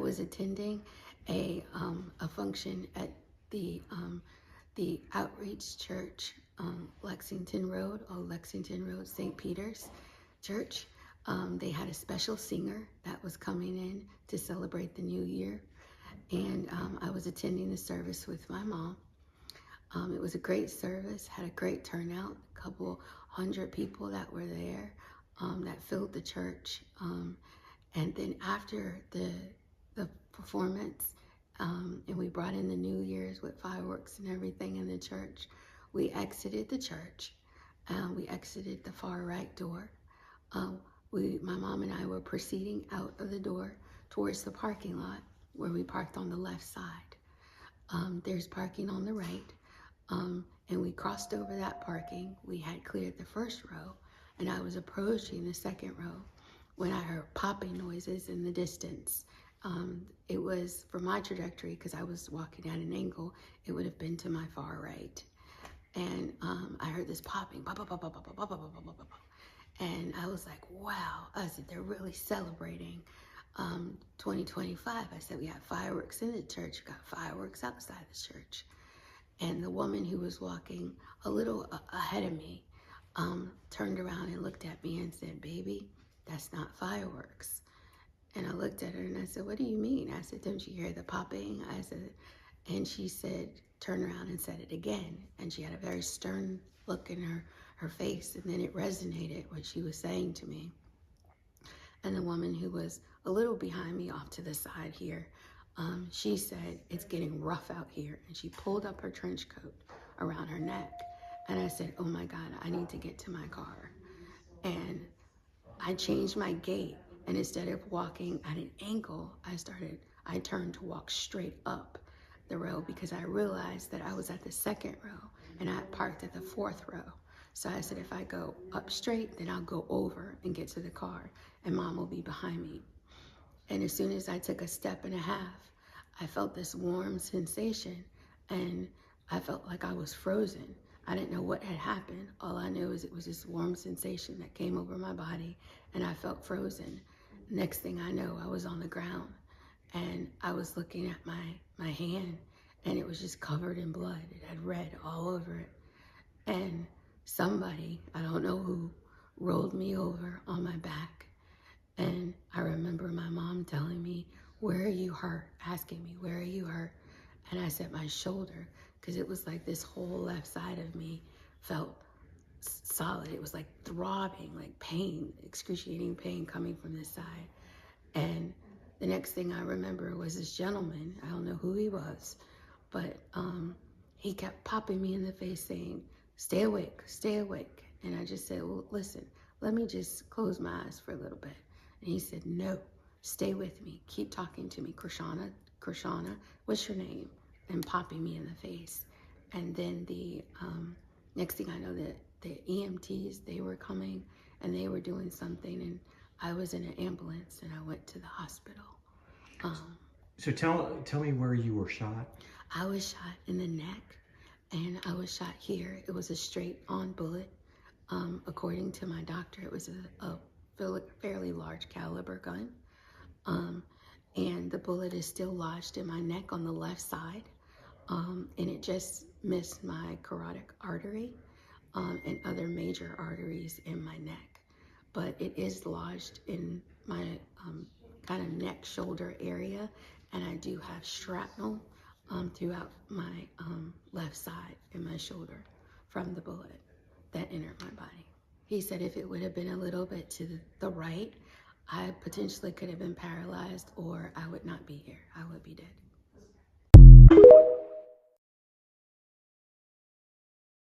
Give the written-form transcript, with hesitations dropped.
was attending a function at the Outreach Church, Lexington Road, St. Peter's Church. They had a special singer that was coming in to celebrate the new year. And I was attending the service with my mom. It was a great service, had a great turnout, a couple hundred people that were there that filled the church. And then after the performance, and we brought in the New Year's with fireworks and everything in the church, we exited the church. We exited the far right door. My mom and I were proceeding out of the door towards the parking lot where we parked on the left side. There's parking on the right. And we crossed over that parking. We had cleared the first row, and I was approaching the second row when I heard popping noises in the distance. It was, for my trajectory, because I was walking at an angle, it would have been to my far right. And I heard this popping, and I was like, wow. I said, they're really celebrating 2025. I said, we have fireworks in the church, we got fireworks outside the church. And the woman who was walking a little ahead of me turned around and looked at me and said, baby, that's not fireworks. And I looked at her and I said, what do you mean? I said, don't you hear the popping? I said, and she said, turn around and said it again. And she had a very stern look in her face. And then it resonated what she was saying to me. And the woman who was a little behind me off to the side here, she said, it's getting rough out here. And she pulled up her trench coat around her neck. And I said, oh my God, I need to get to my car. And I changed my gait. And instead of walking at an angle, I turned to walk straight up the row because I realized that I was at the second row and I had parked at the fourth row. So I said, if I go up straight, then I'll go over and get to the car and mom will be behind me. And as soon as I took a step and a half, I felt this warm sensation and I felt like I was frozen. I didn't know what had happened. All I knew is it was this warm sensation that came over my body and I felt frozen. Next thing I know, I was on the ground and I was looking at my hand and it was just covered in blood. It had red all over it. And somebody, I don't know who, rolled me over on my back. And I remember my mom telling me, where are you hurt? Asking me, where are you hurt? And I said, my shoulder, because it was like this whole left side of me felt solid. It was like throbbing, like pain, excruciating pain coming from this side. And the next thing I remember was this gentleman, I don't know who he was, but he kept popping me in the face saying, stay awake, stay awake. And I just said, well, listen, let me just close my eyes for a little bit. And he said, no, stay with me. Keep talking to me. Krishana, what's your name? And popping me in the face. And then the next thing I know, the EMTs, they were coming and they were doing something. And I was in an ambulance and I went to the hospital. So tell me where you were shot. I was shot in the neck and I was shot here. It was a straight on bullet. According to my doctor, it was a fairly large caliber gun. And the bullet is still lodged in my neck on the left side. And it just missed my carotid artery and other major arteries in my neck. But it is lodged in my kind of neck shoulder area. And I do have shrapnel throughout my left side in my shoulder from the bullet that entered my body. He said if it would have been a little bit to the right, I potentially could have been paralyzed or I would not be here. I